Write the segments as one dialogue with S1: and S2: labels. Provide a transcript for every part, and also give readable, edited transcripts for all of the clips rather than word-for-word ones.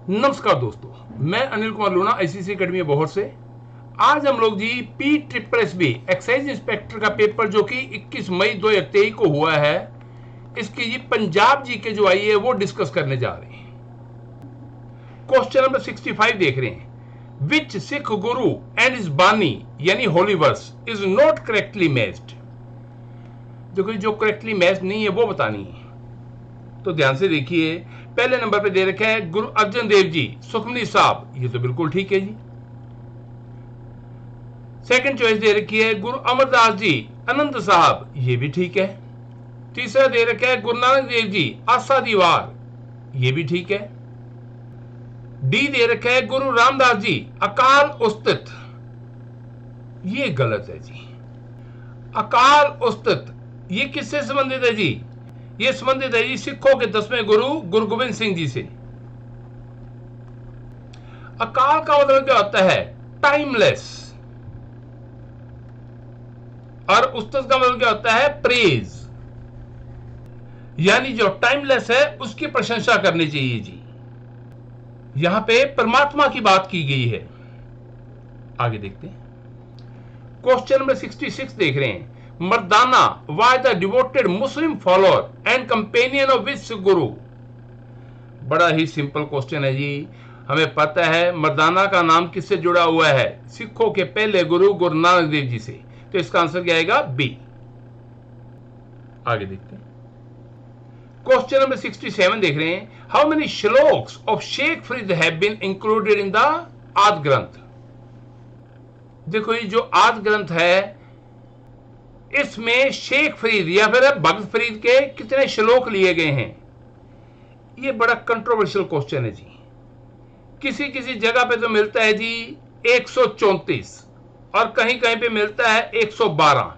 S1: नमस्कार दोस्तों, मैं Anil Kumar Luna ICC academy Bahaur से। आज हम लोग जी PSSB एक्साइज इंस्पेक्टर का पेपर जो कि 21 मई 2023 को हुआ है, इसकी जी पंजाब जी के जो आई है वो डिस्कस करने जा रहे हैं। क्वेश्चन नंबर 65 देख रहे हैं। विच सिख गुरु एंड इज बानी यानी holy verse is not correctly matched. देखो जो करेक्टली मैच नहीं है वो बतानी है, तो ध्यान से देखिए। पहले नंबर पे दे रखा है गुरु अर्जन देव जी सुखमनी साहब, ये तो बिल्कुल ठीक है जी। सेकंड चॉइस दे रखी है गुरु अमरदास जी अनंत साहब, ये भी ठीक है। तीसरा दे रखा है गुरु नानक देव जी आसा दीवार, ये भी ठीक है। डी दे रखा है गुरु रामदास जी अकाल उस्तित, ये गलत है जी। अकाल उस्तित ये किससे संबंधित है जी? ये संबंधित है जी सिखों के 10वें गुरु गुरु गोविंद सिंह जी से। अकाल का मतलब क्या होता है? टाइमलेस। और उस्ताद का मतलब क्या होता है? प्रेज। यानी जो टाइमलेस है उसकी प्रशंसा करनी चाहिए जी। यहां पे परमात्मा की बात की गई है। आगे देखते हैं। क्वेश्चन नंबर 66 देख रहे हैं। Mardana was the devoted Muslim follower and companion of which guru. बड़ा ही सिंपल क्वेश्चन है जी। हमें पता है मर्दाना का नाम किससे जुड़ा हुआ है? सिखों के पहले गुरु गुरु नानक देव जी से। तो इसका आंसर क्या आएगा? बी। आगे देखते हैं। क्वेश्चन नंबर 67 देख रहे हैं। How many shlokas of Sheikh Farid have been included in the Adi Granth. देखो ये जो आदि ग्रंथ है इसमें शेख फरीद या फिर भगत फरीद के कितने श्लोक लिए गए हैं? ये बड़ा कंट्रोवर्शियल क्वेश्चन है जी। किसी किसी जगह पे तो मिलता है जी 134 और कहीं कहीं पे मिलता है 112।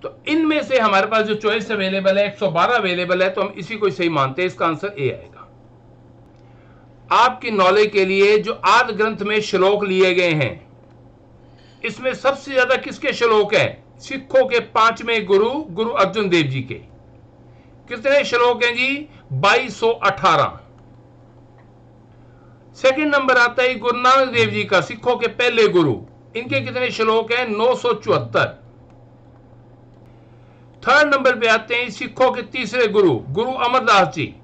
S1: तो इनमें से हमारे पास जो चॉइस अवेलेबल है 112 अवेलेबल है, तो हम इसी को सही मानते हैं। इसका आंसर ए आएगा। आपकी नॉलेज के लिए जो आदि ग्रंथ में श्लोक लिए गए हैं इसमें सबसे ज्यादा किसके श्लोक हैं? सिखों के 5वें गुरु गुरु अर्जुन देव जी के। कितने श्लोक हैं जी? 2218। सेकंड नंबर आता है गुरु नानक देव जी का, सिखों के पहले गुरु। इनके कितने श्लोक हैं? 974। थर्ड नंबर पे आते हैं सिखों के तीसरे गुरु गुरु अमरदास जी।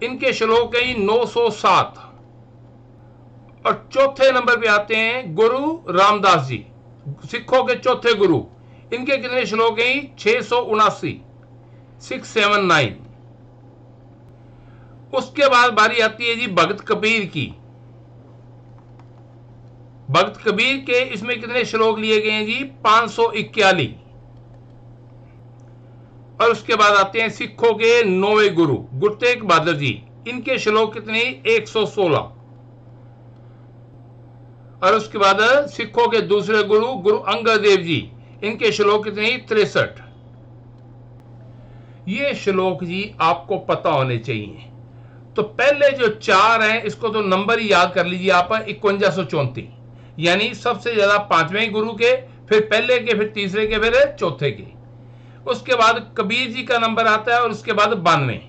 S1: इनके श्लोक हैं 907। और चौथे नंबर पे आते हैं गुरु रामदास जी, सिखों के चौथे गुरु। इनके कितने श्लोक हैं? 679, 679। उसके बाद बारी आती है जी भगत कबीर की। भगत कबीर के इसमें कितने श्लोक लिए गए हैं जी? 541। और उसके बाद आते हैं सिखों के 9वें गुरु गुरु तेग बहादुर जी। इनके श्लोक कितने? 116। और उसके बाद सिखों के दूसरे गुरु गुरु अंगद देव जी। इनके श्लोक कितने? 63। ये श्लोक जी आपको पता होने चाहिए। तो पहले जो 4 हैं इसको तो नंबर ही याद कर लीजिए आप, 5134। यानी सबसे ज्यादा 5वें गुरु के, फिर पहले के, फिर तीसरे के, फिर चौथे के। उसके बाद कबीर जी का नंबर आता है और उसके बाद 92।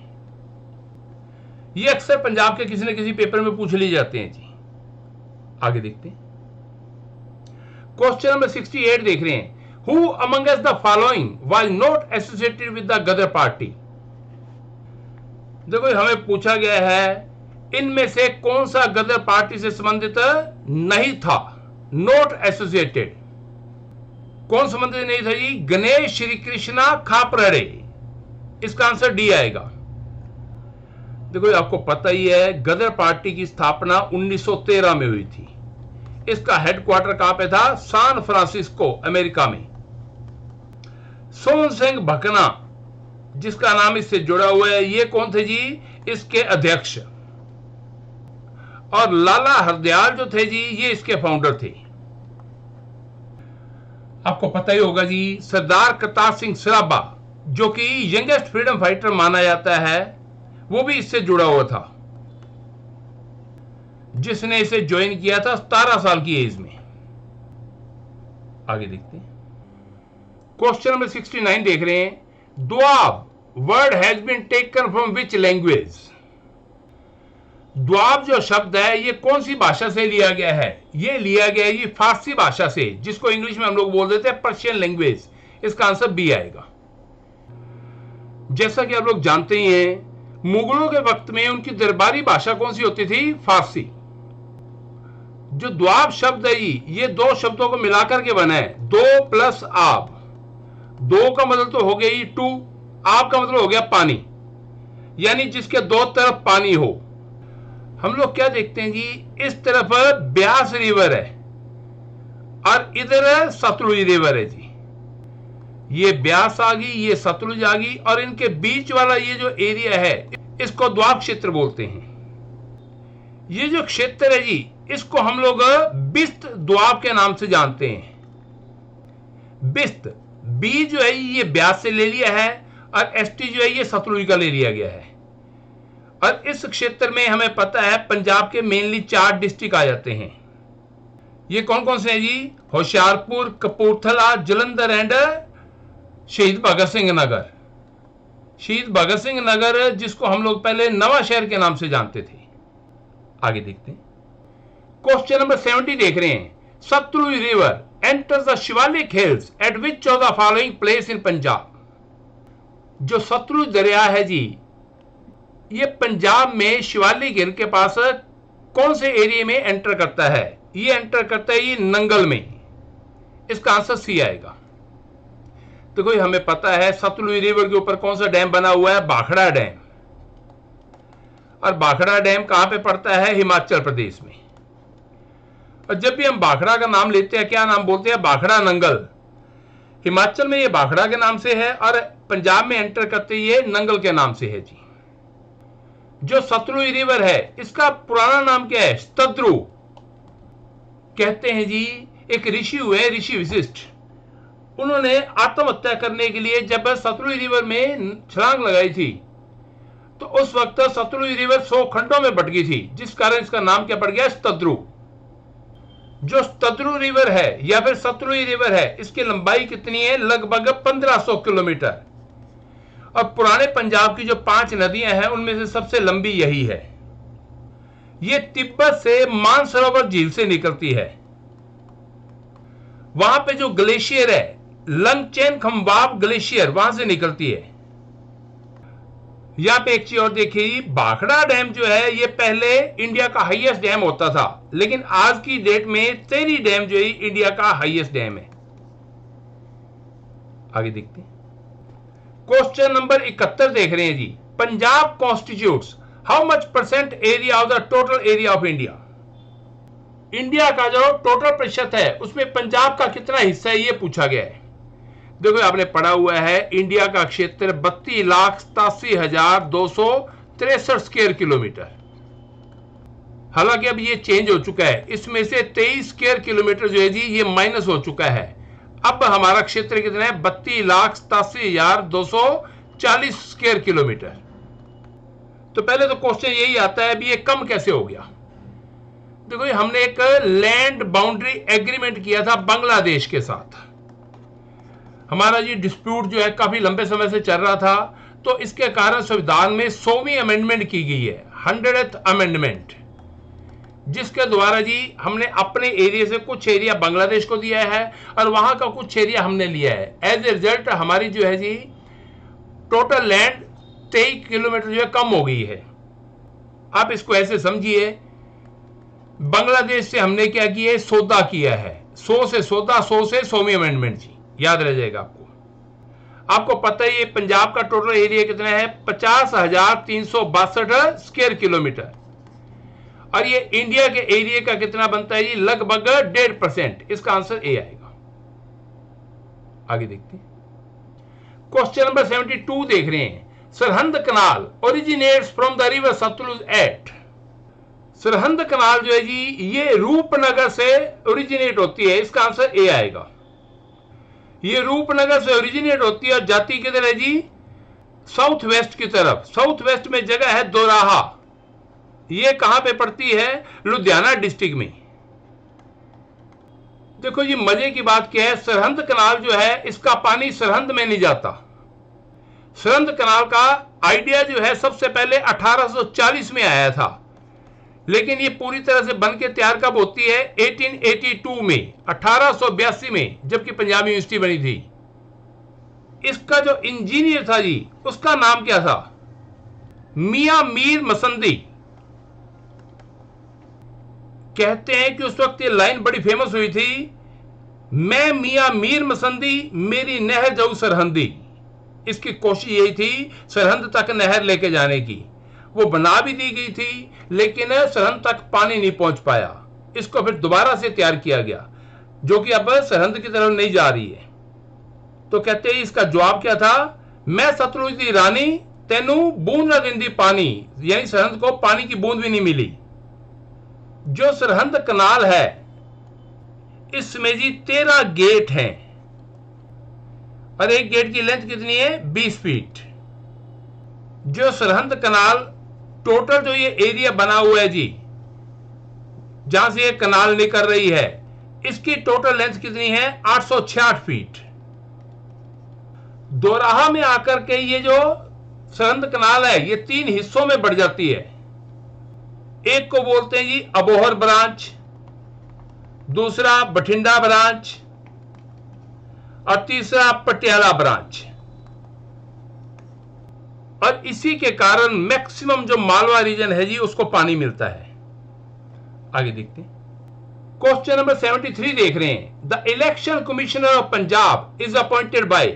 S1: ये अक्सर पंजाब के किसी न किसी पेपर में पूछ लिए जाते हैं जी। आगे देखते हैं। क्वेश्चन नंबर 68 देख रहे हैं। Who among us the following was not associated with the Ghadar Party. देखो हमें पूछा गया है इनमें से कौन सा गदर पार्टी से संबंधित नहीं था? Not associated. कौन संबंधित नहीं था जी? गणेश श्री कृष्णा खापरड़े। इसका आंसर डी आएगा। देखो आपको पता ही है गदर पार्टी की स्थापना 1913 में हुई थी। इसका हेडक्वार्टर कहां पे था? सैन फ्रांसिस्को अमेरिका में। सोहन सिंह भकना जिसका नाम इससे जुड़ा हुआ है, ये कौन थे जी? इसके अध्यक्ष। और लाला हरदयाल जो थे जी ये इसके फाउंडर थे। आपको पता ही होगा जी सरदार करतार सिंह सराभा जो कि यंगेस्ट फ्रीडम फाइटर माना जाता है, वो भी इससे जुड़ा हुआ था। जिसने इसे ज्वाइन किया था 17 साल की एज में। आगे देखते हैं। क्वेश्चन नंबर 69 देख रहे हैं। Doab word has been taken from which language. Doab जो शब्द है ये कौन सी भाषा से लिया गया है? ये लिया गया है ये फारसी भाषा से, जिसको इंग्लिश में हम लोग बोल देते हैं पर्शियन लैंग्वेज। इसका आंसर बी आएगा। जैसा कि आप लोग जानते ही हैं, मुगलों के वक्त में उनकी दरबारी भाषा कौन सी होती थी? फारसी। जो द्वाब शब्द है ये दो शब्दों को मिलाकर के बना है, दो प्लस आब। दो का मतलब तो हो गया ये टू, आब का मतलब हो गया पानी, यानी जिसके दो तरफ पानी हो। हम लोग क्या देखते हैं जी, इस तरफ ब्यास रिवर है और इधर सतलुज रिवर है जी। ये ब्यास आ गई, ये सतलुज आ गई, और इनके बीच वाला ये जो एरिया है इसको द्वाब क्षेत्र बोलते हैं। ये जो क्षेत्र है जी इसको हम लोग बिस्त द्वाब के नाम से जानते हैं। बिस्त, बी जो है ये ब्यास से ले लिया है और एसटी जो है ये सतलुज का ले लिया गया है। और इस क्षेत्र में हमें पता है पंजाब के मेनली 4 डिस्ट्रिक्ट आ जाते हैं। ये कौन कौन से हैं जी? होशियारपुर, कपूरथला, जलंधर एंड शहीद भगत सिंह नगर। शहीद भगत सिंह नगर जिसको हम लोग पहले नवा शहर के नाम से जानते थे। आगे देखते हैं, क्वेश्चन नंबर 70 देख रहे हैं। Sutlej river enters the Shivalik hills at which of the following place in Punjab? जो सतलुज दरिया है जी ये पंजाब में शिवालिक हिल के पास कौन से एरिया में एंटर करता है? ये एंटर करता है ये नंगल में। इसका आंसर सी आएगा। तो कोई हमें पता है सतलुज रिवर के ऊपर कौन सा डैम बना हुआ है? भाखड़ा डैम। और भाखड़ा डैम कहां पे पड़ता है? हिमाचल प्रदेश में। और जब भी हम भाखड़ा का नाम लेते हैं क्या नाम बोलते हैं? भाखड़ा नंगल। हिमाचल में ये भाखड़ा के नाम से है और पंजाब में एंटर करते ये नंगल के नाम से है जी। जो सतलुज रिवर है इसका पुराना नाम क्या है? शतद्रु। कहते हैं जी एक ऋषि हुए, ऋषि वशिष्ठ, उन्होंने आत्महत्या करने के लिए जब सतलुज रिवर में छलांग लगाई थी तो उस वक्त सतलुज रिवर 100 खंडों में बट गई थी, जिस कारण इसका नाम क्या पड़ गया? शतद्रु। जो शतद्रु रिवर है या फिर सतलुज रिवर है इसकी लंबाई कितनी है? लगभग 1500 किलोमीटर। और पुराने पंजाब की जो 5 नदियां हैं उनमें से सबसे लंबी यही है। यह तिब्बत से मानसरोवर झील से निकलती है। वहां पे जो ग्लेशियर है लंगचेन खंबाब ग्लेशियर वहां से निकलती है। यहां पे एक चीज और देखिए, भाखड़ा डैम जो है ये पहले इंडिया का हाईएस्ट डैम होता था, लेकिन आज की डेट में तेरी डैम जो है इंडिया का हाईएस्ट डैम है। आगे देखते हैं, क्वेश्चन नंबर 71 देख रहे हैं जी। Punjab constitutes how much percent area of the total area of India? India का जो टोटल प्रतिशत है उसमें पंजाब का कितना हिस्सा है ये पूछा गया है। देखो आपने पढ़ा हुआ है इंडिया का क्षेत्र 32,87,263 स्क्वायर किलोमीटर। हालांकि अब ये चेंज हो चुका है, इसमें से 23 स्क्वायर किलोमीटर जो है जी ये माइनस हो चुका है। अब हमारा क्षेत्र कितना है? 32,87,240 स्क्वायर किलोमीटर। तो पहले तो क्वेश्चन यही आता है अभी ये कम कैसे हो गया? देखो हमने एक लैंड बाउंड्री एग्रीमेंट किया था बांग्लादेश के साथ। हमारा ये डिस्प्यूट जो है काफी लंबे समय से चल रहा था, तो इसके कारण संविधान में 100वीं अमेंडमेंट की गई है, 100th अमेंडमेंट, जिसके द्वारा जी हमने अपने एरिया से कुछ एरिया बांग्लादेश को दिया है और वहां का कुछ एरिया हमने लिया है। एज ए रिजल्ट हमारी जो है जी टोटल लैंड 23 किलोमीटर जो है कम हो गई है। आप इसको ऐसे समझिए, बांग्लादेश से हमने क्या किया है? सौदा किया है। 100 से सौदा, 100 से 100वीं अमेंडमेंट जी, याद रह जाएगा आपको। आपको पता है ये पंजाब का टोटल एरिया कितना है? 50,362 स्क्वायर किलोमीटर। और ये इंडिया के एरिया का कितना बनता है? ये लगभग 1.5%। इसका आंसर ए आएगा। आगे देखते हैं, क्वेश्चन नंबर 72 देख रहे हैं। Sirhind canal originates from the river Sutlej at. Sirhind canal जो है जी ये रूपनगर से ओरिजिनेट होती है। इसका आंसर ए आएगा। ये रूपनगर से ओरिजिनेट होती है और जाती किधर है जी? साउथ वेस्ट की तरफ। साउथ वेस्ट में जगह है दोराहा। ये कहां पे पड़ती है? लुधियाना डिस्ट्रिक्ट में। देखो जी मजे की बात क्या है, सरहंद कनाल जो है इसका पानी सरहंद में नहीं जाता। सरहंद कनाल का आइडिया जो है सबसे पहले 1840 में आया था, लेकिन ये पूरी तरह से बन के तैयार कब होती है? 1882 में, 1882 में, जबकि पंजाब यूनिवर्सिटी बनी थी। इसका जो इंजीनियर था जी, उसका नाम क्या था? मियां मीर मसंदी। कहते हैं कि उस वक्त ये लाइन बड़ी फेमस हुई थी, मैं मियां मीर मसंदी, मेरी नहर जाऊं सरहंदी। इसकी कोशिश यही थी सरहंद तक नहर लेके जाने की। वो बना भी दी गई थी, लेकिन सरहंद तक पानी नहीं पहुंच पाया। इसको फिर दोबारा से तैयार किया गया, जो कि अब सरहंद की तरफ नहीं जा रही है। तो कहते हैं इसका जवाब क्या था? मैं सतलुज दी रानी, तेनू बूंद ना दिंदी पानी, यानी सरहंद को पानी की बूंद भी नहीं मिली। जो सरहंद कनाल है, इसमें जी 13 गेट हैं और एक गेट की लेंथ कितनी है? 20 फीट। जो सरहंद कनाल टोटल जो ये एरिया बना हुआ है जी, जहां से ये कनाल निकल रही है, इसकी टोटल लेंथ कितनी है? 866 फीट। दोराहा में आकर के ये जो सरहंद कनाल है, ये 3 हिस्सों में बढ़ जाती है। एक को बोलते हैं जी अबोहर ब्रांच, दूसरा बठिंडा ब्रांच और तीसरा पटियाला ब्रांच। और इसी के कारण मैक्सिमम जो मालवा रीजन है जी, उसको पानी मिलता है। आगे देखते हैं, क्वेश्चन नंबर 73 देख रहे हैं। The election commissioner of Punjab is appointed by,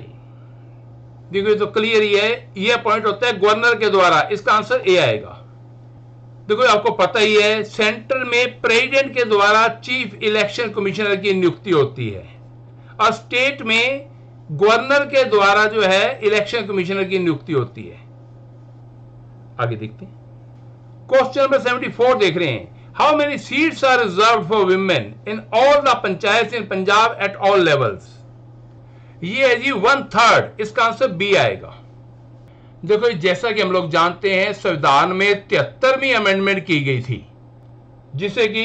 S1: देखो तो क्लियर ही है, ये अपॉइंट होता है गवर्नर के द्वारा। इसका आंसर ए आएगा। देखो आपको पता ही है, सेंटर में प्रेसिडेंट के द्वारा चीफ इलेक्शन कमिश्नर की नियुक्ति होती है और स्टेट में गवर्नर के द्वारा जो है इलेक्शन कमिश्नर की नियुक्ति होती है। आगे देखते हैं, क्वेश्चन नंबर 74 देख रहे हैं। How many seats are reserved for women in all the panchayat in Punjab at all levels? ये है जी 1/3। इसका आंसर बी आएगा। देखो जैसा कि हम लोग जानते हैं, संविधान में 73वीं अमेंडमेंट की गई थी, जिसे कि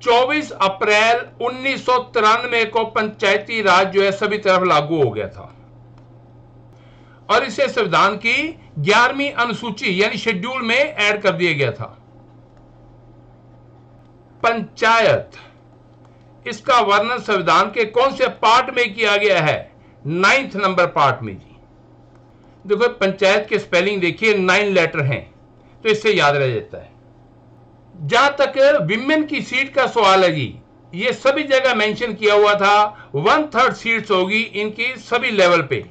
S1: 24 अप्रैल 1993 को पंचायती राज जो है सभी तरफ लागू हो गया था और इसे संविधान की 11वीं अनुसूची यानी शेड्यूल में ऐड कर दिया गया था। पंचायत, इसका वर्णन संविधान के कौन से पार्ट में किया गया है? 9th नंबर पार्ट में जी। देखो पंचायत के स्पेलिंग देखिए, 9 लेटर हैं, तो इससे याद रह जाता है। जहां तक विमेन की सीट का सवाल है जी, ये सभी जगह मेंशन किया हुआ था 1/3 सीट्स होगी इनकी सभी लेवल पे।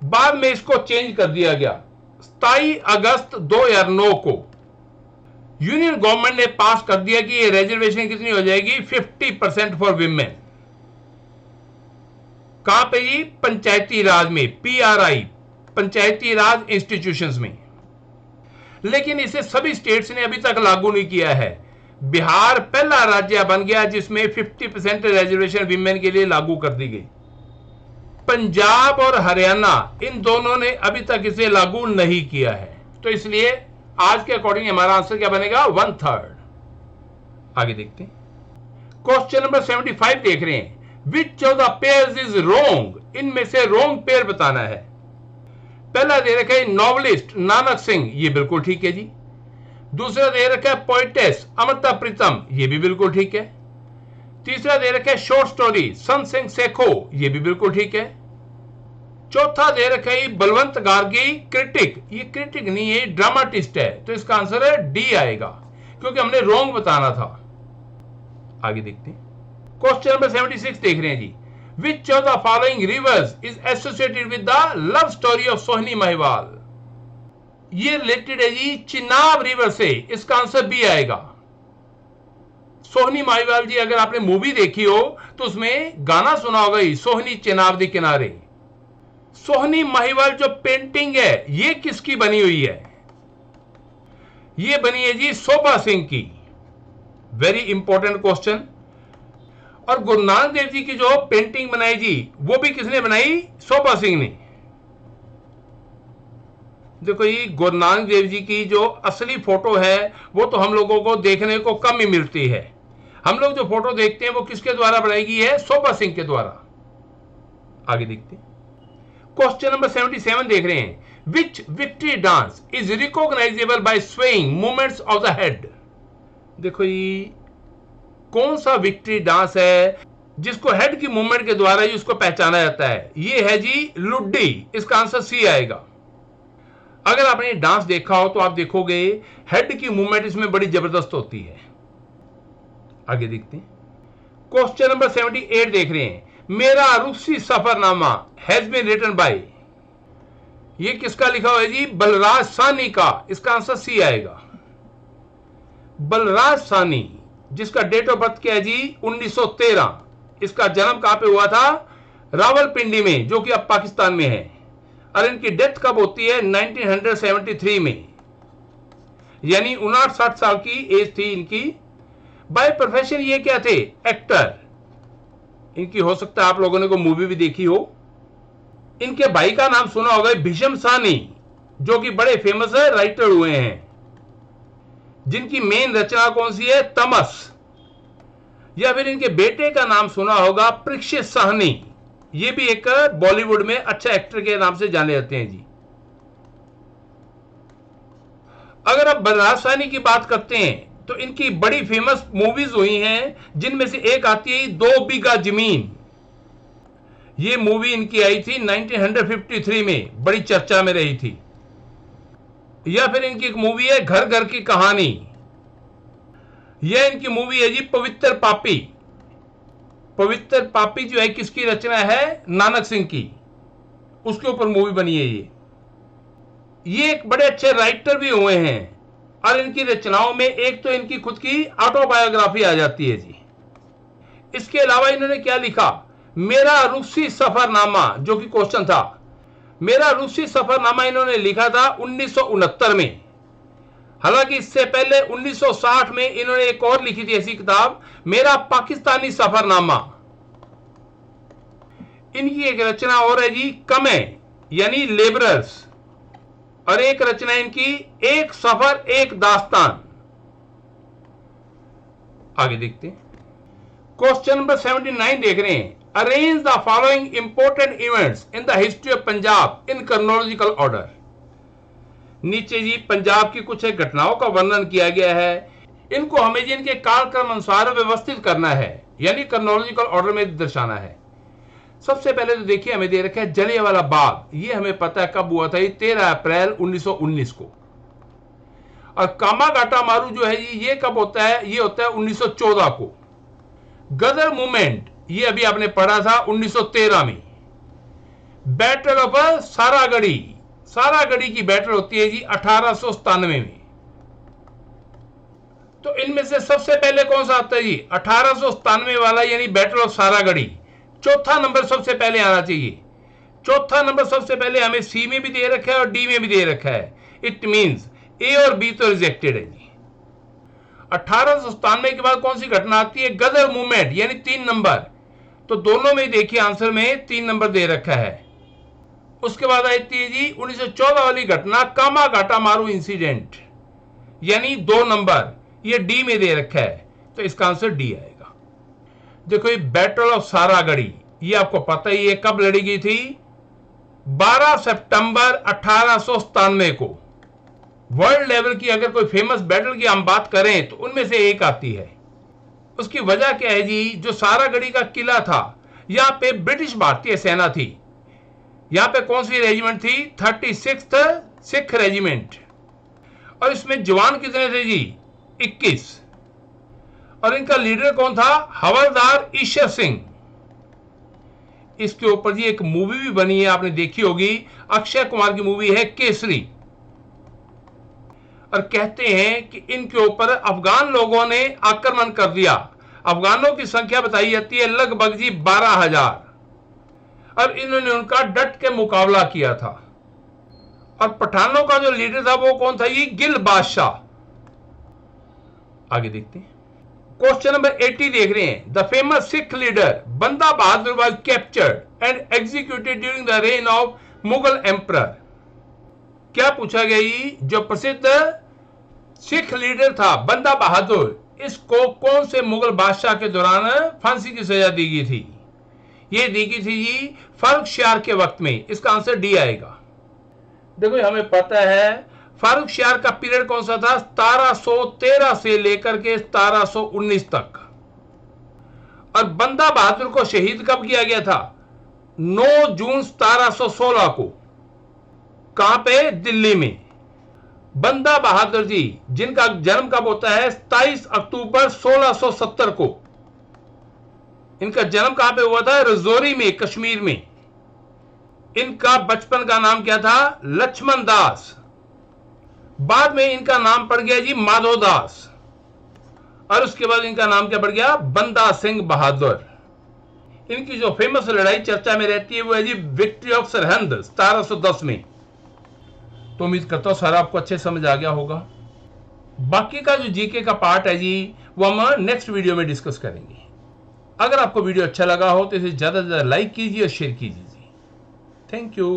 S1: बाद में इसको चेंज कर दिया गया। 27 अगस्त 2009 को यूनियन गवर्नमेंट ने पास कर दिया कि ये रिजर्वेशन कितनी हो जाएगी? 50% फॉर विमेन। कहां पे जी? पंचायती राज में, PRI, पंचायती राज इंस्टीट्यूशंस में। लेकिन इसे सभी स्टेट्स ने अभी तक लागू नहीं किया है। बिहार पहला राज्य बन गया जिसमें 50% रिजर्वेशन विमेन के लिए लागू कर दी गई। पंजाब और हरियाणा, इन दोनों ने अभी तक इसे लागू नहीं किया है, तो इसलिए आज के अकॉर्डिंग हमारा आंसर क्या बनेगा? 1/3। आगे देखते हैं, क्वेश्चन नंबर 75 देख रहे हैं। विच of the pairs is wrong? इनमें से रॉन्ग पेयर बताना है। पहला दे रखा है नॉवलिस्ट नानक सिंह, ये बिल्कुल ठीक है जी। दूसरा दे रखा है पोइटेस अमृता प्रीतम, ये भी बिल्कुल ठीक है। तीसरा दे रखा है शॉर्ट स्टोरी सन सिंह सेखो, ये भी बिल्कुल ठीक है। चौथा दे रखा है बलवंत गार्गी क्रिटिक, ये क्रिटिक नहीं है, ड्रामाटिस्ट है, तो इसका आंसर है डी आएगा, क्योंकि हमने रॉन्ग बताना था। आगे देखते हैं, क्वेश्चन नंबर 76 देख रहे हैं जी। Which of the following rivers is associated with the love story of सोहनी महिवाल? ये रिलेटेड है जी चिनाब रिवर से, इसका आंसर बी आएगा। सोहनी महिवाल जी, अगर आपने मूवी देखी हो तो उसमें गाना सुना होगा ही, सोहनी चिनाब दे किनारे। सोहनी महिवाल जो पेंटिंग है, ये किसकी बनी हुई है? ये बनी है जी शोभा सिंह की। Very important question. और गुरु नानक देव जी की जो पेंटिंग बनाई जी, वो भी किसने बनाई? शोभा सिंह ने। देखो ये गुरु नानक देव जी की जो असली फोटो है, वो तो हम लोगों को देखने को कम ही मिलती है। हम लोग जो फोटो देखते हैं वो किसके द्वारा बनाई गई है? शोभा सिंह के द्वारा। आगे देखते हैं, क्वेश्चन नंबर 77 देख रहे हैं। Which victory dance is recognizable by swaying movements of the head? देखो ये कौन सा विक्ट्री डांस है जिसको हेड की मूवमेंट के द्वारा ही उसको पहचाना जाता है? ये है जी लुड्डी। इसका आंसर सी आएगा। अगर आपने डांस देखा हो तो आप देखोगे हेड की मूवमेंट इसमें बड़ी जबरदस्त होती है। आगे देखते हैं। क्वेश्चन नंबर 78 देख रहे हैं। मेरा रूसी Safarnama has been written by, ये किसका लिखा हुआ है जी? बलराज साहनी का। इसका आंसर सी आएगा। बलराज साहनी, जिसका डेट ऑफ बर्थ क्या है जी? 1913। इसका जन्म कहां पे हुआ था? रावलपिंडी में, जो कि अब पाकिस्तान में है। और इनकी डेथ कब होती है? 1973 में, यानी 59 साल की एज थी इनकी। बाय प्रोफेशन ये क्या थे? एक्टर। इनकी हो सकता है आप लोगों ने को मूवी भी देखी हो। इनके भाई का नाम सुना होगा, भीष्म साहनी, जो कि बड़े फेमस राइटर हुए हैं, जिनकी मेन रचना कौन सी है? तमस। या फिर इनके बेटे का नाम सुना होगा, परीक्षित साहनी। ये भी एक बॉलीवुड में अच्छा एक्टर के नाम से जाने जाते हैं जी। अगर आप बलराज साहनी की बात करते हैं तो इनकी बड़ी फेमस मूवीज हुई हैं, जिनमें से एक आती है 2 बीघा जमीन। ये मूवी इनकी आई थी 1953 में, बड़ी चर्चा में रही थी। या फिर इनकी एक मूवी है घर घर की कहानी। यह इनकी मूवी है जी पवित्र पापी। पवित्र पापी जो है किसकी रचना है? नानक सिंह की। उसके ऊपर मूवी बनी है ये एक बड़े अच्छे राइटर भी हुए हैं। और इनकी रचनाओं में एक तो इनकी खुद की ऑटोबायोग्राफी आ जाती है जी। इसके अलावा इन्होंने क्या लिखा? मेरा रूसी सफरनामा, जो कि क्वेश्चन था। मेरा रूसी सफरनामा इन्होंने लिखा था 1969 में। हालांकि इससे पहले 1960 में इन्होंने एक और लिखी थी ऐसी किताब, मेरा पाकिस्तानी सफरनामा। इनकी एक रचना और है जी कमे, यानी लेबरर्स। और एक रचना इनकी एक सफर एक दास्तान। आगे देखते हैं। क्वेश्चन नंबर 79 देख रहे हैं। Arrange the following important events in the history of Punjab in chronological order. नीचे जी पंजाब की कुछ घटनाओं का वर्णन किया गया है। इनको हमें जी इनके कालक्रम अनुसार व्यवस्थित करना है, यानी क्रोनोलॉजिकल ऑर्डर में दर्शाना है। सबसे पहले तो देखिए हमें दे रखा है जलियांवाला बाग। ये हमें पता है कब हुआ था? ये 13 अप्रैल 1919 को। और कामागाटा मारू जो है जी, ये कब होता है? ये होता है 1914 को। गदर मूवमेंट, ये अभी आपने पढ़ा था 1913 में। बैटल ऑफ सारागढ़ी, सारागढ़ी की बैटल होती है जी 1897 में। तो इनमें से सबसे पहले कौन सा आता है जी? 1897 वाला, यानी बैटल ऑफ सारागढ़ी। चौथा नंबर सबसे पहले आना चाहिए। चौथा नंबर सबसे पहले हमें सी में भी दे रखा है और डी में भी दे रखा है। इट मींस ए और बी तो रिजेक्टेड है जी। 1897 के बाद कौन सी घटना आती है? गदर मूवमेंट, यानी 3 नंबर। तो दोनों में देखिए आंसर में 3 नंबर दे रखा है। उसके बाद आती है जी 1914 वाली घटना, कामागाटा मारू इंसिडेंट, यानी 2 नंबर। ये डी में दे रखा है, तो इसका आंसर डी आएगा। देखो ये बैटल ऑफ सारागढ़ी, ये आपको पता ही है कब लड़ी गई थी? 12 सितंबर 1897 को। वर्ल्ड लेवल की अगर कोई फेमस बैटल की हम बात करें तो उनमें से एक आती है। उसकी वजह क्या है जी? जो सारागढ़ी का किला था, यहां पे ब्रिटिश भारतीय सेना थी। यहां पे कौन सी रेजिमेंट थी? 36th Sikh regiment. और इसमें जवान कितने थे जी? 21। और इनका लीडर कौन था? हवलदार ईश्वर सिंह। इसके ऊपर जी एक मूवी भी बनी है, आपने देखी होगी। अक्षय कुमार की मूवी है केसरी। और कहते हैं कि इनके ऊपर अफगान लोगों ने आक्रमण कर दिया। अफगानों की संख्या बताई जाती है लगभग जी 12,000। और इन्होंने उनका डट के मुकाबला किया था। और पठानों का जो लीडर था वो कौन था? ये गिल बादशाह। आगे देखते हैं। क्वेश्चन नंबर 80 देख रहे हैं। The famous Sikh leader Banda Bahadur was captured and executed during the reign of Mughal emperor. क्या पूछा गया? जो प्रसिद्ध सिख लीडर था बंदा बहादुर, इसको कौन से मुगल बादशाह के दौरान फांसी की सजा दी गई थी? ये दी गई थी जी फर्रुखशियार के वक्त में। इसका आंसर डी आएगा। देखो हमें पता है फारुखशियार का पीरियड कौन सा था? 1713 से लेकर के 1719 तक। और बंदा बहादुर को शहीद कब किया गया था? 9 जून 1716 को। कहां पे? दिल्ली में। बंदा बहादुर जी जिनका जन्म कब होता है? 27 अक्टूबर 1670 को। इनका जन्म कहां पे हुआ था? रजौरी में, कश्मीर में। इनका बचपन का नाम क्या था? लक्ष्मण दास। बाद में इनका नाम पड़ गया जी माधव दास, और उसके बाद इनका नाम क्या पड़ गया? बंदा सिंह बहादुर। इनकी जो फेमस लड़ाई चर्चा में रहती है वो है जी विक्ट्री ऑफ सरहिंद 1710 में। तो उम्मीद करता हूं सर आपको अच्छे समझ आ गया होगा। बाकी का जो जीके का पार्ट है जी वो हम नेक्स्ट वीडियो में डिस्कस करेंगे। अगर आपको वीडियो अच्छा लगा हो तो इसे ज्यादा से ज्यादा लाइक कीजिए और शेयर कीजिए। Thank you.